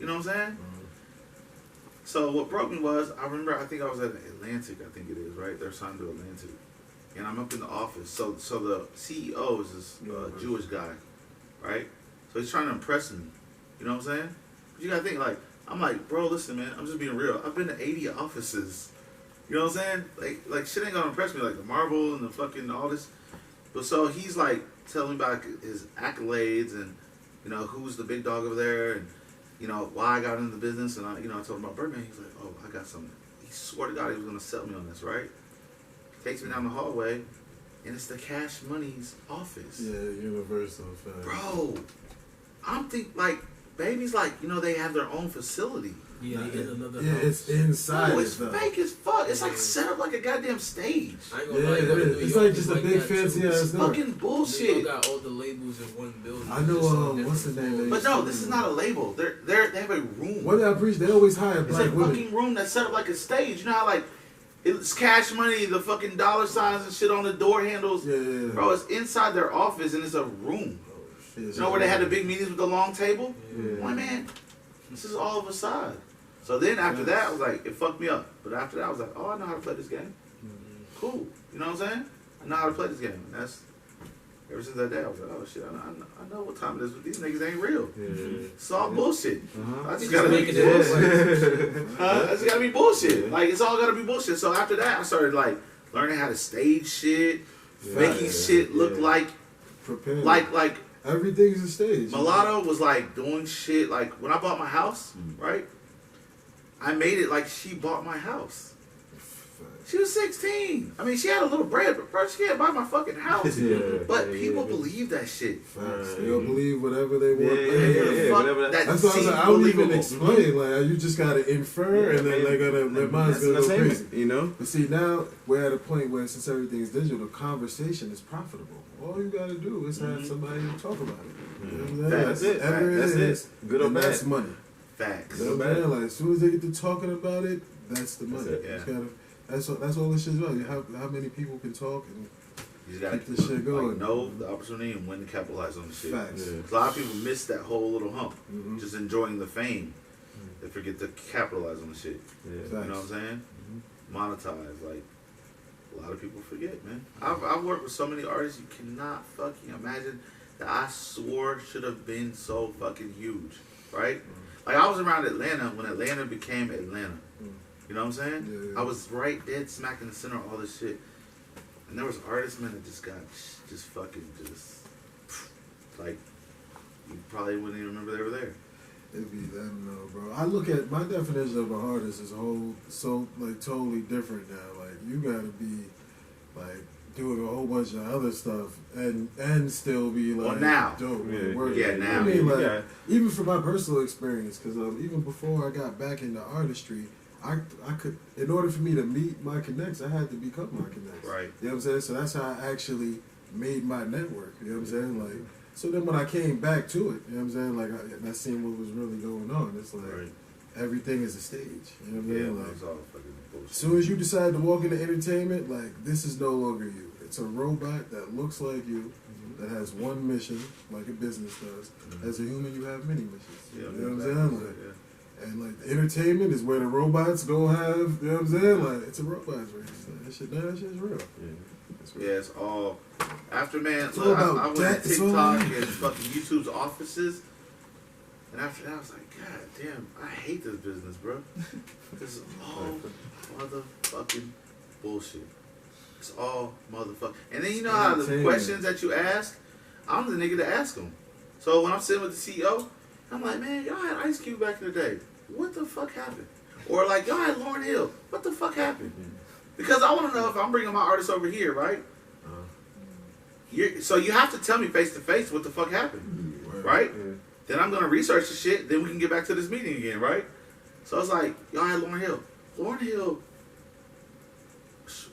You know what I'm saying? So what broke me was, I remember, I think I was at Atlantic, I think it is, right? They're signed to Atlantic. And I'm up in the office. So the CEO is this Jewish guy, right? So he's trying to impress me. You know what I'm saying? But you gotta think, like, I'm like, bro, listen, man, I'm just being real. I've been to 80 offices. You know what I'm saying? Like shit ain't gonna impress me, like the marble and the fucking all this. But so he's like telling me about his accolades and, you know, who's the big dog over there and, you know, why I got into the business. And I told him about Birdman. He's like, oh, I got something. He swore to God he was gonna sell me on this, right? Takes me down the hallway, and it's the Cash Money's office. Yeah, Universal. Bro, I'm thinking, like, babies, like, you know, they have their own facility. Yeah, they get another house. it's inside. Oh, it's fake as fuck. It's like set up like a goddamn stage. I ain't gonna lie, it's like just a big fancy ass It's fucking bullshit. They got all the labels in one building. I know, what's the name? But no, this is not a label. They have a room. What I preach, they always hire black women. It's a fucking room that's set up like a stage. You know how, like, it's Cash Money, the fucking dollar signs and shit on the door handles. Yeah. Bro, it's inside their office and it's a room. You know where they had the big meetings with the long table? Yeah. I'm like, man, this is all of a side. So then after that, I was like, it fucked me up. But after that, I was like, oh, I know how to play this game. Cool. You know what I'm saying? I know how to play this game. And that's, ever since that day, I was like, oh shit, I know what time it is, but these niggas ain't real. Yeah. It's all bullshit. Uh-huh. I just gotta make it bullshit. I just gotta be bullshit. Like, it's all gotta be bullshit. So after that, I started like learning how to stage shit, making shit look like, prepared. like everything's a stage. Mulatto was like doing shit. Like when I bought my house, right? I made it like she bought my house. She was 16. I mean, she had a little bread, but first she can't buy my fucking house. But people believe that shit. They'll believe whatever they want. That's why I was like, I don't even explain. Like, you just gotta infer, and then their minds gonna go crazy. You know. But see, now we're at a point where since everything's digital, conversation is profitable. All you gotta do is have somebody to talk about it. You know, that's it. That's it. Good or bad. That's money. Facts. You know what I'm saying? Like, as soon as they get to talking about it, that's the money. That's it, yeah. You just gotta, that's all this shit's about. How many people can talk and you just gotta keep this shit going. Like, know the opportunity and when to capitalize on the shit. Facts. Yeah. A lot of people miss that whole little hump. Just enjoying the fame. They forget to capitalize on the shit. Yeah. You know what I'm saying? Monetize. Like, a lot of people forget, man. I've worked with so many artists you cannot fucking imagine that I swore should have been so fucking huge. Right? Like, I was around Atlanta when Atlanta became Atlanta. You know what I'm saying? I was right dead smack in the center of all this shit. And there was artists, man, that just got like, you probably wouldn't even remember they were there. It'd be that, no, bro. I look at my definition of an artist is totally different now. Like, you gotta be like doing a whole bunch of other stuff and still be like, well, now, dope. Now. I mean, like, even from my personal experience, because even before I got back into artistry, I could, in order for me to meet my connects, I had to become my connects. Right. You know what I'm saying? So that's how I actually made my network. You know what I'm saying? Like, so then when I came back to it, you know what I'm saying? Like, I seen what was really going on. It's like, everything is a stage. You know what I'm saying? Like, it's all fucking bullshit. As soon as you decide to walk into entertainment, like, this is no longer you. It's a robot that looks like you, that has one mission, like a business does. As a human, you have many missions. You know what I'm saying? Like, and like, the entertainment is where the robots go have, you know what I'm saying? Like, it's a robots race. Like, that shit's real. Yeah, it's all. After, man, it's look, all I went that. to TikTok and fucking YouTube's offices. And after that, I was like, God damn, I hate this business, bro. This is all motherfucking bullshit. It's all motherfucking. And then you know how the questions that you ask, I'm the nigga to ask them. So when I'm sitting with the CEO, I'm like, man, y'all had Ice Cube back in the day. What the fuck happened? Or like, y'all had Lauryn Hill. What the fuck happened? Because I want to know if I'm bringing my artist over here, right? So you have to tell me face to face what the fuck happened, right? Then I'm gonna research the shit. Then we can get back to this meeting again, right? So it's like, y'all had Lauryn Hill. Lauryn Hill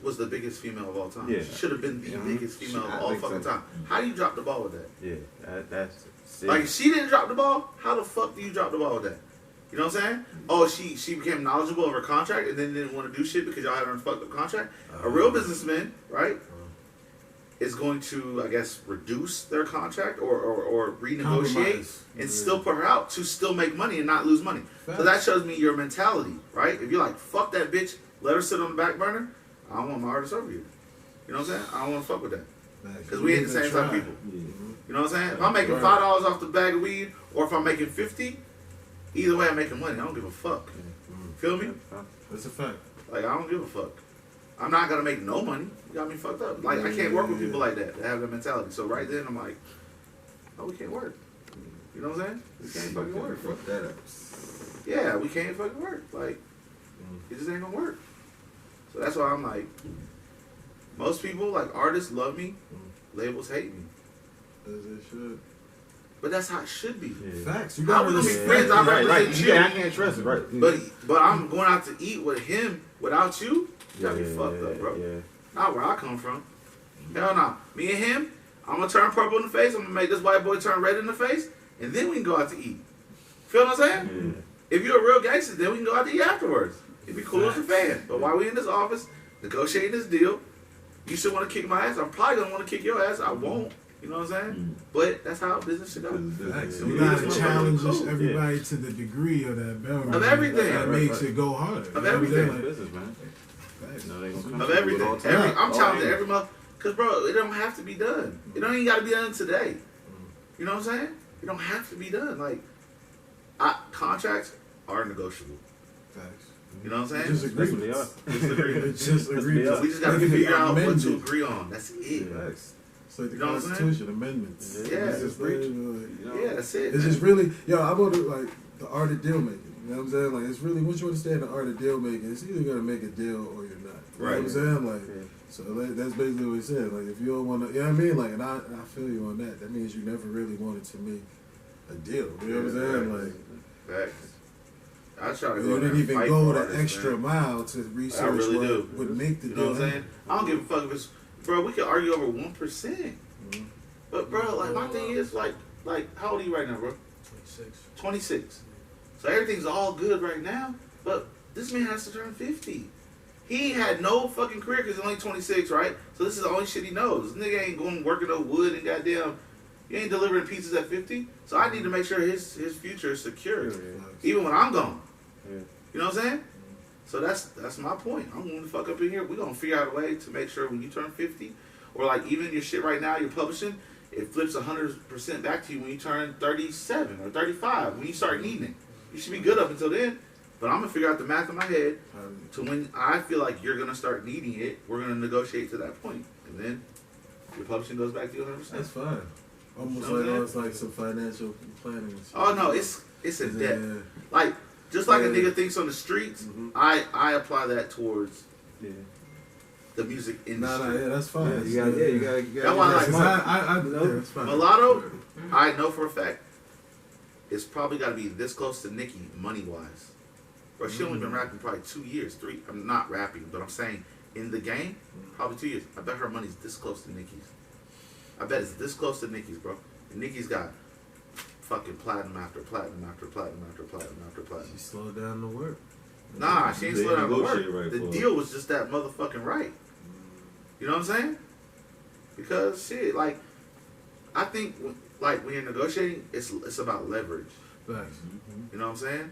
was the biggest female of all time. Yeah. She should have been the biggest female of all fucking time. How do you drop the ball with that? Yeah, that's sick. Like, if she didn't drop the ball, how the fuck do you drop the ball with that? You know what I'm saying? Oh, she became knowledgeable of her contract and then didn't want to do shit because y'all had her in a fucked up contract. A real businessman, right? is going to, I guess, reduce their contract or renegotiate Compromise. and still put her out to still make money and not lose money. So that shows me your mentality, right? If you're like, fuck that bitch, let her sit on the back burner, I don't want my artist over you. You know what I'm saying? I don't want to fuck with that. Because we ain't the same type of people. You know what I'm saying? If I'm making $5 off the bag of weed, or if I'm making 50, either way I'm making money. I don't give a fuck. Feel me? That's a fact. Like, I don't give a fuck. I'm not gonna make no money. You got me fucked up. Like, I can't work with people like that have that mentality. So right then I'm like, no, we can't work. You know what I'm saying? We can't fucking work. Fuck that up. Yeah, we can't fucking work. Like, it just ain't gonna work. So that's why I'm like, most people, like artists, love me. Labels hate me. As it should. But that's how it should be. Facts. You How gotta we gonna be respect friends? I that. represent you. I can't trust it, right? But I'm going out to eat with him without you. You got me fucked up, bro. Yeah. Not where I come from. Hell no. Me and him, I'm gonna turn purple in the face. I'm gonna make this white boy turn red in the face, and then we can go out to eat. Feel what I'm saying? Yeah. If you're a real gangster, then we can go out to eat afterwards. It'd be cool as a fan. But while we in this office negotiating this deal, you still want to kick my ass. I'm probably gonna want to kick your ass. I won't. You know what I'm saying? But that's how business should go. Facts. Yeah. You gotta Yeah. challenge Cool. everybody to the degree of that boundary. Of everything. That makes it go harder. Of everything. Business, man. Facts. No, they gonna come Of to you everything. with all time. I'm Oh, challenging yeah. every month. Because, bro, it don't have to be done. It don't even got to be done today. You know what I'm saying? It don't have to be done. Like, contracts are negotiable. Facts. You know what I'm Just saying? That's what they agreements. are. It's just agreements. We just got to They can be figure out what to amended. agree on. That's it. Facts. It's like the You know what I'm saying? Constitution amendments. Yeah. Yeah. It's just like, You know? Yeah, that's it. it's man. just really, I want to like the art of deal making. You know what I'm saying? Like it's really once you understand the art of deal making, it's either gonna make a deal or you're not. You know what I'm Right. saying? Like Yeah. so that's basically what he said. Like if you don't want to, you know what I mean? Like and I feel you on that. That means you never really wanted to make a deal. You know what I'm saying? Like Facts. I try to go you in there didn't and even fight go for the artists, extra man. mile to research really what do. would make the You deal. know what I'm saying? I don't give a fuck if it's, bro, we can argue over 1%. Mhm. But, bro, like, my thing is, like, how old are you right now, bro? 26. 26. So everything's all good right now, but this man has to turn 50. He had no fucking career because he's only 26, right? So this is the only shit he knows. This nigga ain't going working no wood and goddamn, he ain't delivering pizzas at 50. So I need to make sure his future is secure, even when I'm gone. Yeah. You know what I'm saying? So that's my point. I'm going to fuck up in here. We're going to figure out a way to make sure when you turn 50, or like even your shit right now you're publishing, it flips 100% back to you when you turn 37 or 35, when you start needing it. You should be good up until then. But I'm going to figure out the math in my head to when I feel like you're going to start needing it, we're going to negotiate to that point. And then your publishing goes back to you 100%. That's fine. Almost You know what I'm like it's like some financial planning. and shit. Oh, no, it's in depth. Yeah. Like, just like a Yeah. nigga thinks on the streets, Mhm. I apply that towards Yeah. the music industry. Nah, yeah, that's fine. Yeah, you gotta. That's why I like 'Cause Mark. yeah, that's fine. Mulatto, I know for a fact, it's probably got to be this close to Nicki money-wise. Bro, she only been rapping probably 2 years, 3. I'm not rapping, but I'm saying in the game, probably 2 years. I bet her money's this close to Nicki's. I bet it's this close to Nicki's, bro. And Nicki's got fucking platinum after platinum after platinum after platinum after platinum. She slowed down the work. Nah, she ain't They slow down the work. negotiate right The for deal was just that motherfucking right. You know what I'm saying? Because shit, like, I think like when you're negotiating, it's about leverage. Facts. You know what I'm saying?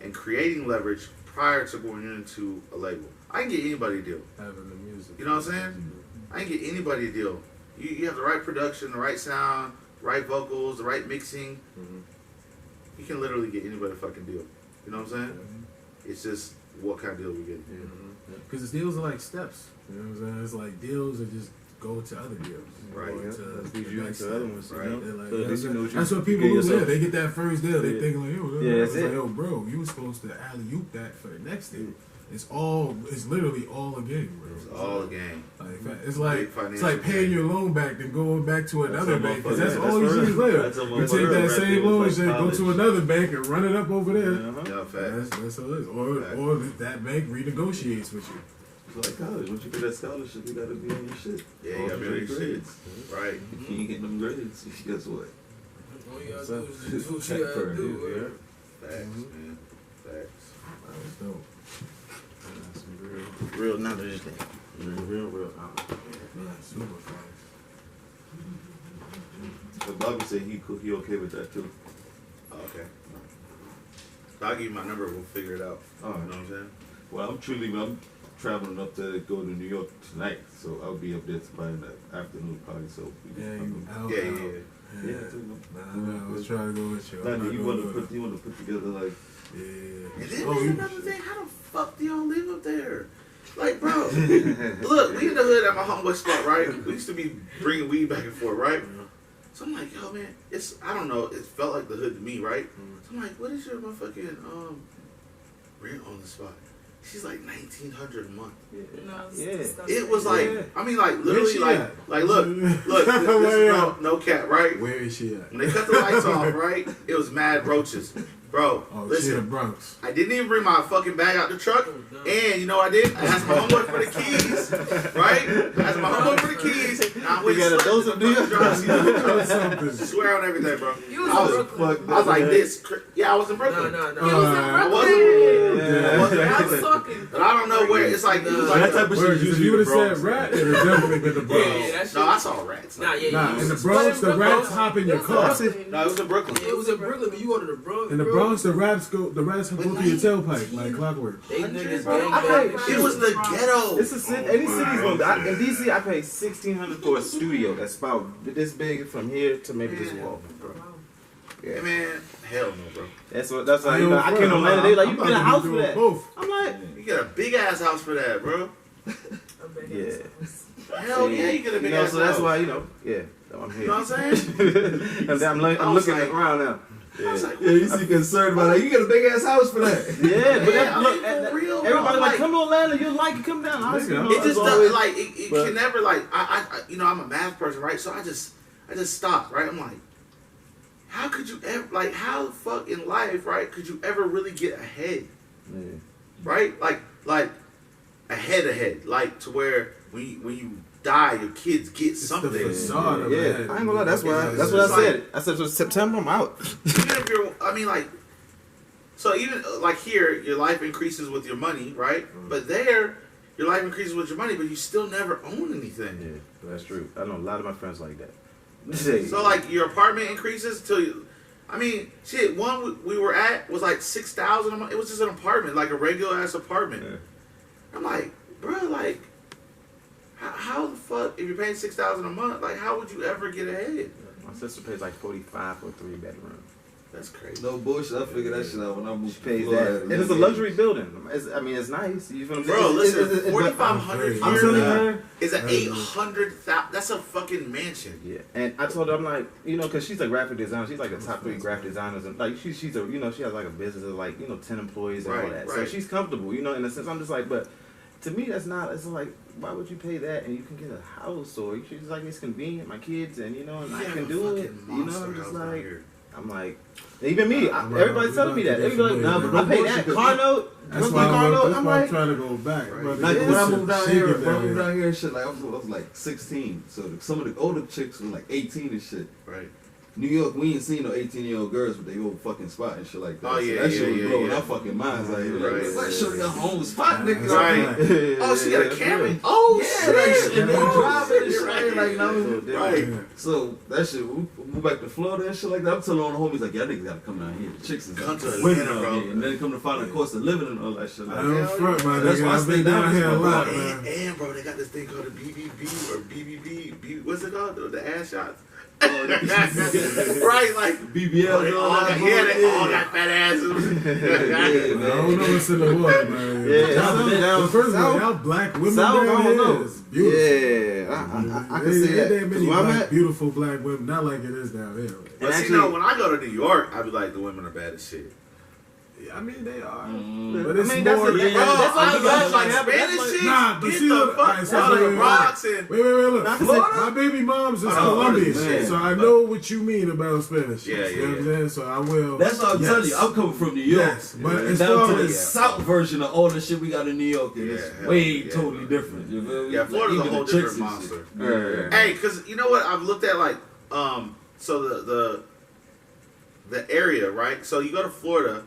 And creating leverage prior to going into a label. I can get anybody a deal. Having the music. You know what I'm saying? I can get anybody a deal. You have the right production, the right sound, right vocals, the right mixing. Mhm. You can literally get anybody a fucking deal. You know what I'm saying? It's just what kind of deal we get. Because the deals are like steps. You know what I'm saying? It's like deals that just go to other deals. Right. Go Yeah. to That the leads you next into other step. ones, right? They're like, So at least you know what that's you what people get do. yourself. Yeah, they get that first deal. They Yeah. thinking like, yo, Yeah, it's that's like, it. yo, bro, you were supposed to alley-oop that for the next deal. It's literally all a game, bro. It's all a game. Like, Big it's like financial paying game. your loan back and going back to another a bank. 'Cause motherfucker. that's Yeah, all that's you for see real. later. That's a You take motherfucker that right same there. loan and It's like shit, go to college. another bank and run it up over there. Uh-huh. Yeah, fact. That's all it is. Or that bank renegotiates with you. It's like college. Once you get that scholarship, you gotta be on your shit. Yeah, you gotta be on your shit. Right. If you ain't getting them grades, guess what? All you gotta do is just do what you gotta do. Facts, man. Facts. That's dope. Real knowledge thing. Real knowledge. Yeah, super fast. But Bobby said he okay with that too. Oh, okay. I'll give you my number. We'll figure it out. Oh, You know what I'm saying? well, I'm traveling up to go to New York tonight, so I'll be up there by in the afternoon probably. So we Yeah, can- you out. Yeah, out. yeah, yeah. yeah, too. Nah, I was trying to go with you. I'm Nah, not you gonna want do to it. put together like Yeah. And then Oh, there's you- another thing. How the fuck do y'all live up there? Like, bro, look, we in the hood at my homeboy spot, right? We used to be bringing weed back and forth, right? So I'm like, yo, man, I don't know, it felt like the hood to me, right? So I'm like, what is your motherfucking rent on the spot? She's like $1,900 a month. No, it's Yeah. disgusting. It was like, Yeah. I mean, like Where literally, she like, at? look, this is no cap, right? Where is she at? When they cut the lights off, right? It was mad roaches, bro. Oh, she in listen, the Bronx. I didn't even bring my fucking bag out the truck. And you know what I did? I asked my homeboy for the keys, right? I asked my homeboy for the keys. And I went You got a slept in dose the of New York? fucking driver's seat of the truck. Something. Swear on everything, bro. You was I in was, Brooklyn. I was like this. Yeah, I was in Brooklyn. No. Uh, You was in I Brooklyn. wasn't. I was talking. But I don't know where. It's like, it was Nah. like that type of Word, shit. 'cause if Usually you would the have Bronx. said rat, it would have definitely been the Bronx. Yeah, that shit. No, I saw rats. Nah, yeah. Nah, you in the was- Bronx, but the rats hop in your it was car. Brooklyn. No, it was in Brooklyn. It was in Brooklyn, but you go to the Bronx. In the bro. Bronx, the rats go through your tailpipe like clockwork. They niggas Bro, gang I bang. paid- It was the ghetto. It's a city. Any city's gonna. In DC, I paid $1,600 for a studio that's about this big from here to maybe this wall. Hey, man, hell no, bro. That's what. That's like. I came to Atlanta. They like, you get a house for that. Both. I'm like, You get a big ass house for that, bro. yeah. Hell yeah, you get a big ass So that's house. why yeah. I'm here. You know what I'm saying? I'm I was looking like- around now. I was like, Yeah, you see concerned about that. You get a big ass house for that. Yeah, but Yeah, that, I look, mean, for that, real, bro, everybody like- like, come to Atlanta, you like it, come down. I Nigga, it just always- doesn't like it but- can never like I you know I'm a math person, right? So I just stopped, right? I'm like, how could you ever like how the fuck in life, right? Could you ever really get ahead, Yeah. right? Like ahead, like to where when you die, your kids get It's something. the facade of Yeah, it. I ain't gonna lie. That's what I It's said. I said, so September, I'm out. Even if you're, I mean, like, so even like here, your life increases with your money, right? But there, your life increases with your money, but you still never own anything. Yeah, that's true. I know a lot of my friends like that. So like your apartment increases till you. I mean, shit. One we were at was like 6,000 a month. It was just an apartment, like a regular ass apartment. Yeah. I'm like, bro, like, how the fuck if you're paying 6,000 a month? Like, how would you ever get ahead? My sister pays like 45 for a 3-bedroom. That's crazy. No bullshit. I figured that shit out when I moved She to pays Florida. that, and it's a luxury building. I mean, it's nice. You feel what I'm saying? Bro, listen, It's- 4,500 I'm here telling her. is an 800,000. That's a fucking mansion. Yeah, and I told her, I'm like, you know, because she's a graphic designer. She's like the top 3 graphic designers, and like she's a, you know, she has like a business of like, you know, 10 employees and all Right, that. So right. she's comfortable, you know, in a sense. I'm just like, but to me, that's not. It's like, why would you pay that and you can get a house, or she's like, it's convenient, my kids, and you know, and I Yeah, can a do it. fucking You know, monster I'm just house out like, here. I'm like, even me, Well, everybody's we telling me about that. to They be like, get nah, familiar. but I pay that car note. That's monthly why car I'm, note. that's I'm why I'm like, trying to go back. Right. But Like it's when I a moved down shit here, down when I moved here. down here and shit, like I was like 16. So some of the older chicks were like 18 and shit. Right. New York, we ain't seen no 18-year-old girls with their old fucking spot and shit like that. Oh, So yeah, that shit yeah, was yeah, blowing yeah. our fucking minds. Like, Right. like show your home spot, nigga. Right. Oh, she got a camera. Oh Yeah, like, shit. and they Oh, driving and shit, shit. right. Like, now we- Right. So that shit, we moved back to Florida and shit like that. I'm telling all the homies like, y'all niggas gotta come down here. The chicks is Come to women Atlanta, out bro. here, and then come to find a cost of living and all that shit. I Like, don't front, my That's nigga. why I I've stay been down down this here a way, lot, bro. man. And bro, they got this thing called a BBB or BBB. What's it called? The ass shots. Oh, Right, like BBL oh, they and all all that. got, yeah, they all Yeah. got fat asses. Yeah, I don't know what's in the water, man. Yeah, Y'all- down first of all, south- y'all black women south, down I don't here know. is beautiful. Yeah, I can see that. There 'Cause many where I'm black, at, beautiful black women, not like it is down here. But see, actually- no, when I go to New York, I be like, the women are bad as shit. Yeah, I mean, they are. Mm. But I it's mean, that's more. a- Bro, that's like I the love bad like shit, yeah, but that's Spanish like- chicks. Nah, but Get see, the look, fuck alright, so out of the wait, Bronx and Wait, look. Nah, My baby mom's is Oh, Colombian, man. so I know what you mean about Spanish. Yeah, You know what I'm yeah. saying? So I will. That's what I'm yes. telling you. I'm coming from New York. Yes, but as Down far to the as south version of all the shit we got in New York, and it's Yeah, way yeah. totally different. You feel me? yeah, Florida's a even whole the chicks different and shit. monster. Yeah. Hey, cause you know what I've looked at like so the area, right? So you go to Florida,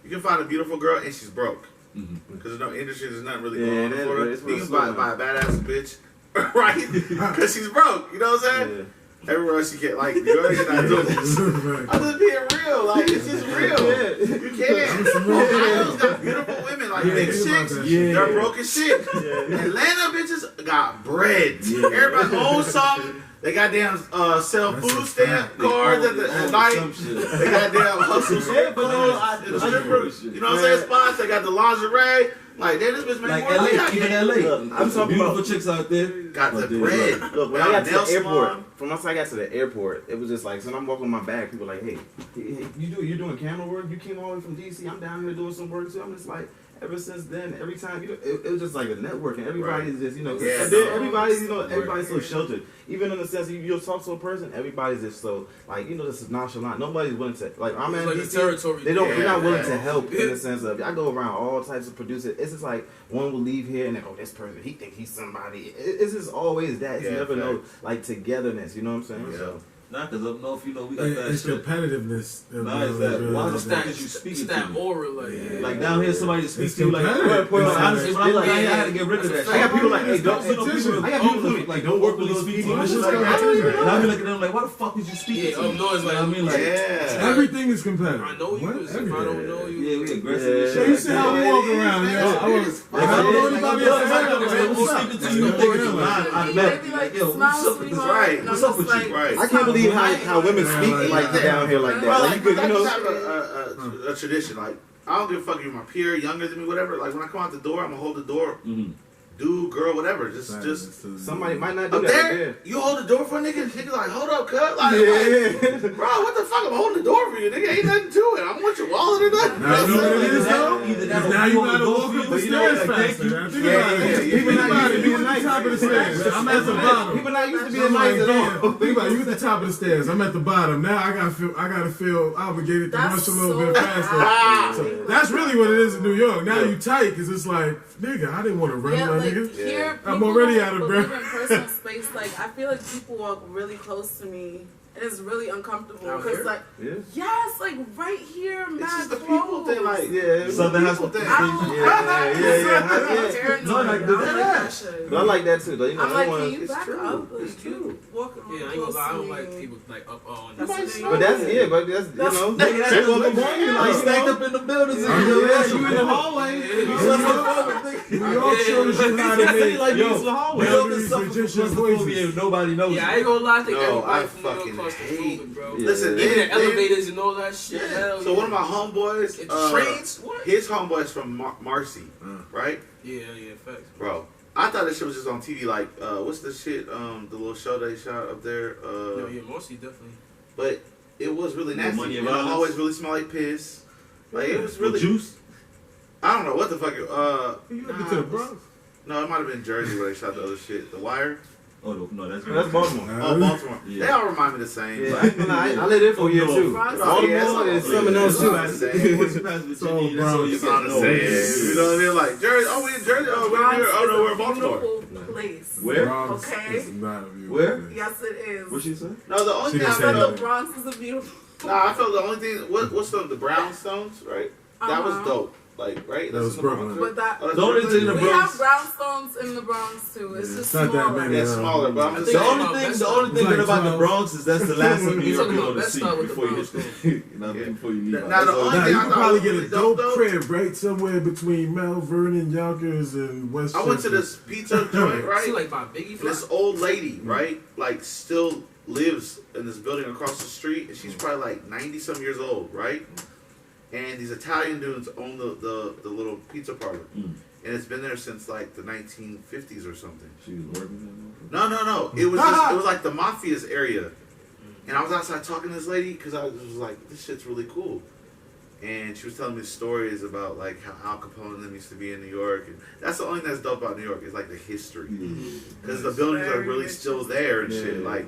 you can find a beautiful girl and she's broke. Mhm. Because there's no industry, there's nothing really Yeah, going on it in is, Florida. but it's You real can slow buy a now. badass bitch, right? Because she's broke. You know what I'm saying? everywhere else you get like you're not doing this. I'm just being real, like it's just real. You can't. Ohio's got beautiful women, like big chicks. They're broke as shit. Atlanta bitches got bread. Everybody owns something. They goddamn sell food stamp cards at the night. They goddamn hustle strip clubs. You know what I'm saying? Spots. They got the lingerie. Like, this bitch make Like more LA, money. even LA. I'm talking beautiful about chicks out there. Got the bread. Look, when I got to Nail the airport, salon. from once I got to the airport, it was just like, so I'm walking with my bag, people like, hey, you're doing camera work? You came all the way from DC, I'm down here doing some work too. I'm just like, ever since then, every time, it was just like a networking. Everybody's just, everybody's so sheltered. Even in the sense, you'll talk to a person, everybody's just so, like, this is nonchalant. Nobody's willing to, like, I'm in like DC, territory. they're not willing to help in the sense of, I go around all types of producers. It's just like, one will leave here and they go, this person, he think he's somebody. It's just always that. It's never no, like, togetherness, you know what I'm saying? Yeah. So, Nah, cause up north, we got that It's shit. competitiveness. Nah, it's that. Why the It's fuck that, is you speaking it's to that me? aura, like, Like down here, somebody speaks It's to you like, competitive. honestly, when I Like, got here, I had to get rid of that shit. I got people like, hey, don't, I got people like, don't work with those people. It's And just I competitive. be looking at them like, why the fuck is you speaking Yeah, to me? up north, You know what I mean? Like, Yeah. Everything is competitive. I know you, What? if I Everything. don't know you. yeah, we aggressive and So shit. you see how we walk around, yo. I don't know anybody else. If I know speaking to you, niggas are lying automatically. Like, yo, what's up with this? Right. What's up with you? Right. I can't believe how women speak like down here like that. Bro, Like, like, you could, I just have a tradition. Like, I don't give a fuck if you're my peer, younger than me, whatever. Like, when I come out the door, I'm gonna hold the door. Dude, girl, whatever. Just somebody might not do up that. there. You hold the door for a nigga. Nigga like, hold up, cut. Like, Yeah. bro, what the fuck? I'm holding the door for you, nigga. Ain't nothing to it. I don't want your wallet or nothing. Now you know what it is, though? Either that or Now we you wanna gotta go walk for up you, the but you know stairs what, like, faster. thank you. Think Yeah, about it. yeah, Think yeah. about it. You at the top of the stairs. I'm at the bottom. People not used to be I'm like, nice at all. damn. Think about it. You at the top of the stairs. I'm at the bottom. Now I gotta feel obligated to rush a little bit faster. So that's really what it is in New York. Now you tight because it's like, nigga, I didn't want to run, Yeah, my like nigga. here, I'm people already don't out of believe breath. in personal space. Like I feel like people walk really close to me, and it's really uncomfortable Out because here? like yes, like right here, It's mad just the close. people thing, like, Yeah. Southern people hospital. thing. I don't, Yeah, yeah. Paranoid. No, like, I don't like that shit. But I like that too, though. I'm like, can you it's back true. up? Like, It's you true. walking Yeah, I ain't close gonna lie, I to don't me. like people like up on. That's Nobody the thing. But that's you know. Nigga, that's They walk what up on you like like stacked up in the buildings. Yeah, And you in the hallway. hallway. New York shows you how to make. Like, Yo, yo, we boundaries all been suffering with from just your claustrophobia voices. and nobody knows. Yeah, I ain't gonna lie, I think No, I everybody from New York fucking claustrophobic, bro. Yeah. Listen, Even the they- elevators and all that shit. Yeah. Hell So yeah. one of my homeboys, It's trains? What? his homeboy's from Marcy, right? Yeah, facts. Bro, I thought that shit was just on TV. Like, what's the shit? The little show they shot up there. No, yeah, Marcy definitely. But it was really No nasty. Money And and the Violence? hallways really smell like piss. Like it was really. Juice. I don't know what the fuck. You ever been to the Bronx? No, it might have been Jersey where they shot the other shit. The Wire. Oh no, that's That's Baltimore. Oh, Baltimore. Yeah. They all remind me the same. Yeah, Like, I lived there for a year too. Bronx. Baltimore is something else too. It's all the same. Once you pass Virginia, that's all you It's all the get. same. You know what I mean? Like Jersey. Oh, we in Jersey. Oh, we're Bronx here. Oh no, we're in is a Baltimore. beautiful place. Where? Bronx Okay. is not a beautiful Where? place. Yes, it is. What she say? No, the only She thing I didn't say I felt. felt that. the Bronx is a beautiful. Nah, I felt the only thing. What's the brownstones? Right. That was Uh-huh. dope. Like right. That was in the Bronx, Brooklyn. right? But that Oh, that's The only Brooklyn? thing the we Bronx- have brownstones in the Bronx too. It's Yeah, just it's not that smaller. many. Yeah, it's smaller, but I'm just The think saying. about only thing Bed-Stuy. good about the 12. Bronx is that's the last thing New You York talking you're about gonna Bed-Stuy see with the before you hit. brownstones. You know what I mean? Before you leave. Now, the That's all. only Nah, thing you I could thought probably was get a really dope though, crib right somewhere between Mount Vernon, Yonkers, and Westchester. I went to this pizza joint, See, right? like by Biggie This Fly. old lady, right? Like still lives in this building across the street, and she's probably like 90 some years old, right? And these Italian dudes own the little pizza parlor, and it's been there since like the 1950s or something. She was working No. It was just, it was like the mafia's area. And I was outside talking to this lady because I was like, this shit's really cool. And she was telling me stories about like how Al Capone and them used to be in New York. And that's the only thing that's dope about New York is like the history. Because the buildings are really still there and shit. Like,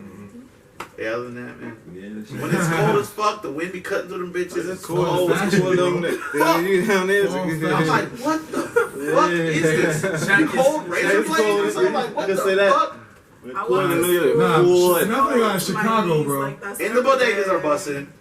yeah, other than that, man. Yeah, When it's cold as fuck, the wind be cutting through them bitches. It's cold. Fast Cool down there. You down there? I'm like, what the fuck is this? Jackets. Cold razor It's blades cold. or something? Like, what Just the say that. fuck? I Cool in was New York. Nah, Cool. nothing out of Chicago, bro. And the bodegas are busting.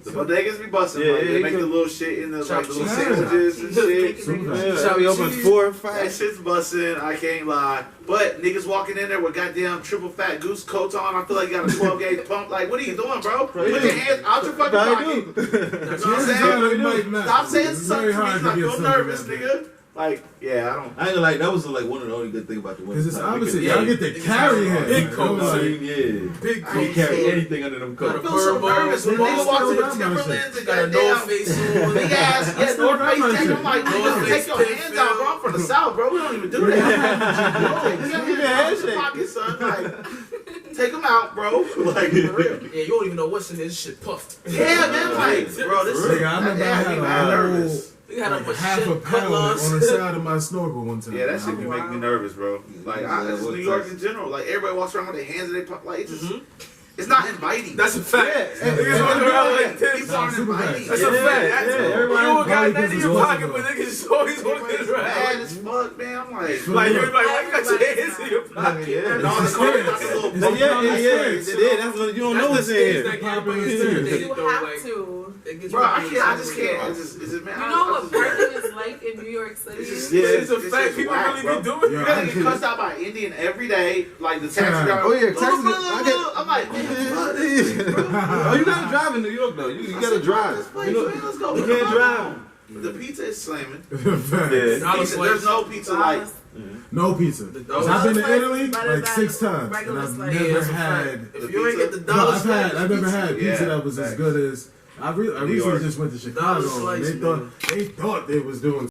The bodegas be busting. Yeah, like, yeah, they you make can- the little shit in the like Chop little cheese. sandwiches and shit. Yeah, shall be open 4 or That 5. shit's busting. I can't lie. But niggas walking in there with goddamn triple fat goose coats on. I feel like you got a 12 gauge pump. Like, what are you doing, bro? Put your hands out your fucking pocket. You know what I'm Chances saying? are they might not. Stop saying It's something very to me hard 'cause I to get feel something nervous, that big. nigga. Like, yeah, I don't. I ain't like that was like one of the only good things about the winter. Because it's time. opposite. Because, Y'all get to carry him. Big Like, coats. like, yeah. Big I You ain't coat. carry saying- anything under them I coats. feel so nervous when niggas walk in with Purple. Timberlands and Got a goddamn North Face on. big ass, yeah, still North got Face my jacket. shit. I'm like, North nigga, Face take your hands out, bro. I'm from the South, bro. We don't even do that. Bro, take your hands out your pocket, son. Like, take them out, bro. Like, for real. Yeah, you don't even know what's in this shit puffed. Yeah, man. Like, bro, this is. Nigga, I remember I that had me a mad whole nervous. You had like a half a shit cut pound loss. on the side of my snorkel one time. Yeah, that shit can make me nervous, bro. Like, it's what New York does- in general. Like, everybody walks around with their hands in their pocket. Like, it's just, Mhm. it's not inviting. That's a fact. Yeah. Niggas walking around like this. People aren't Super inviting. That's Yeah, a fact. yeah, You everybody don't got probably nothing in thinks your it's pocket, possible. but niggas just always walking Everybody's mad around. as fuck, man. I'm like, Like, everybody, why you got your hands in your pocket? Yeah. and all the It's cars a got the little It's bump a on their yeah, face, It you know? is. That's what you don't That's know the what's in stage here. that get Popular everybody thing. intimidated, You though, have like, to. it gets Bro, I people can't. I just intimidated. can't. It's just, man. You know what parking is like in New York City? It's just, Yeah, It's a it's fact. just People whack, really bro. be doing Yeah. it. You're gonna get cussed out by an Indian every day, like the taxi Yeah. driver. Oh, yeah, Look, taxi- look, I look, get- look. I'm like, man, fuck this shit, bro. Oh, you gotta drive in New York though. You I gotta said, drive. this place, You know, man, let's go. you Come can't on. drive. The pizza is slamming. Facts. Yeah. Dollar Pizza, slice. there's no pizza like. No pizza. dollar I've been to slice Italy is better like than 6 times, and regular I've slice. Yeah, never that's a fact. had. If you ain't get the No, dollar I've never had pizza Yeah, that was as facts. good as. I New recently York. just went to Dollar Chicago. slice, And they thought they was doing